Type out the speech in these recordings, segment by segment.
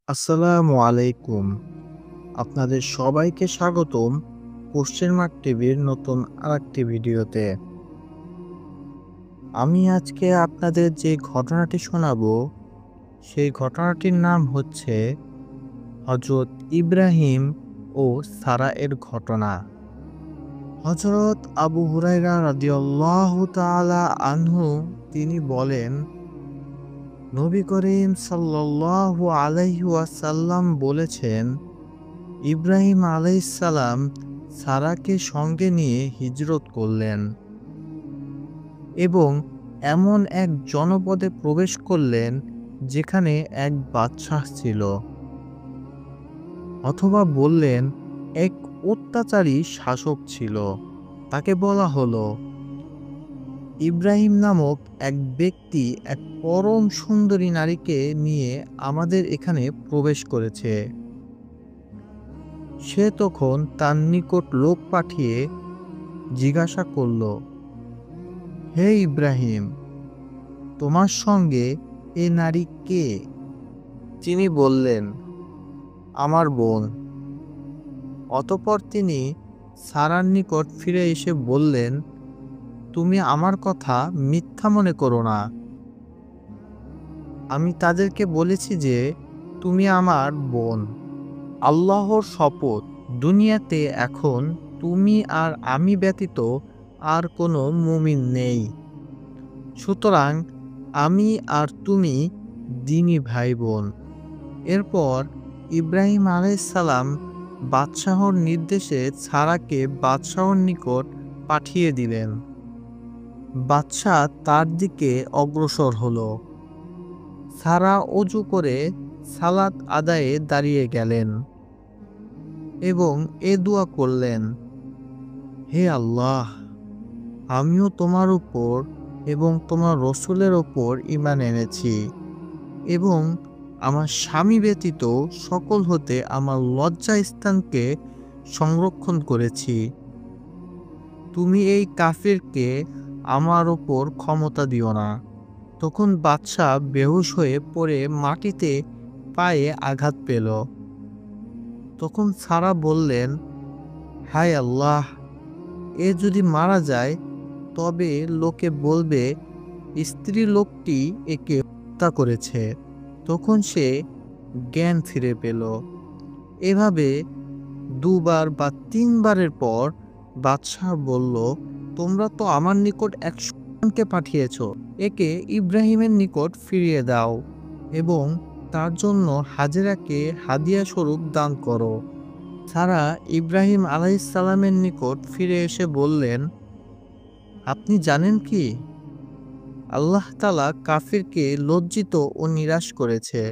আসসালামু আলাইকুম। আপনাদের সবাইকে স্বাগতম কোশ্চেন মার্ক টিভির নতুন আরেকটি ভিডিওতে। আমি আজকে আপনাদের যে ঘটনাটি শোনাবো, সেই ঘটনাটির নাম হচ্ছে হযরত ইব্রাহিম ও সারা এর ঘটনা। হযরত আবু হুরায়রা রাদিয়াল্লাহু তাআলা আনহু তিনি বলেন, নবী করিম সাল্লাল্লাহু আলাইহি ওয়াসাল্লাম বলেছেন, ইব্রাহিম আলাইহিসসালাম সারাকে সঙ্গে নিয়ে হিজরত করলেন এবং এমন এক জনপদে প্রবেশ করলেন যেখানে এক বাদশাহ ছিল, অথবা বললেন এক অত্যাচারী শাসক ছিল। তাকে বলা হলো, ইব্রাহিম নামক এক ব্যক্তি এক পরম সুন্দরী নারীকে নিয়ে আমাদের এখানে প্রবেশ করেছে। সে তখন তার নিকট লোক পাঠিয়ে জিজ্ঞাসা করল, হে ইব্রাহিম, তোমার সঙ্গে এ নারী কে? তিনি বললেন, আমার বোন। অতঃপর তিনি সারার নিকট ফিরে এসে বললেন, তুমি আমার কথা মিথ্যা মনে করো না। আমি তাদেরকে বলেছি যে তুমি আমার বোন। আল্লাহর শপথ, দুনিয়াতে এখন তুমি আর আমি ব্যতীত আর কোনো মুমিন নেই। সুতরাং আমি আর তুমি দ্বীনি ভাই বোন। এরপর ইব্রাহিম আলাইহিসসালাম বাদশাহর নির্দেশে সারাকে বাদশাহর নিকট পাঠিয়ে দিলেন। বাদশাহ তার দিকে অগ্রসর হলো। সারা অজু করে সালাত আদায়ে দাঁড়িয়ে গেলেন এবং এ দোয়া করলেন, হে আল্লাহ, আমিও তোমার উপর এবং তোমার রসূলের ওপর ঈমান এনেছি এবং আমার স্বামী ব্যতীত সকল হতে আমার লজ্জা স্থানকে সংরক্ষণ করেছি। তুমি এই কাফিরকে আমার ওপর ক্ষমতা দিও না। তখন বাদশাহ বেহুশ হয়ে পড়ে মাটিতে পায়ে আঘাত পেল। তখন সারা বললেন, হায় আল্লাহ, এ যদি মারা যায় তবে লোকে বলবে স্ত্রী লোকটি একে হত্যা করেছে। তখন সে জ্ঞান ফিরে পেল। এভাবে দুবার বা তিনবারের পর বাদশাহ বলল, তোমরা তো আমার নিকট এক সন্তানকে পাঠিয়েছ, একে ইব্রাহিমের নিকট ফিরিয়ে দাও এবং তার জন্য হাজেরাকে হাদিয়া স্বরূপ দান করো। সারা ইব্রাহিম আলাইহিসসালামের নিকট ফিরে এসে বললেন, আপনি জানেন কি, আল্লাহ তাআলা কাফিরকে লজ্জিত ও নিরাশ করেছে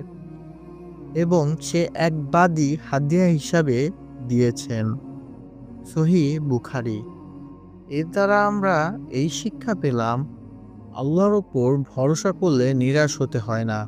এবং সে এক বাদী হাদিয়া হিসাবে দিয়েছেন। সহিহ বুখারী। এর দ্বারা আমরা এই শিক্ষা পেলাম, আল্লাহর ওপর ভরসা করলে নিরাশ হতে হয় না।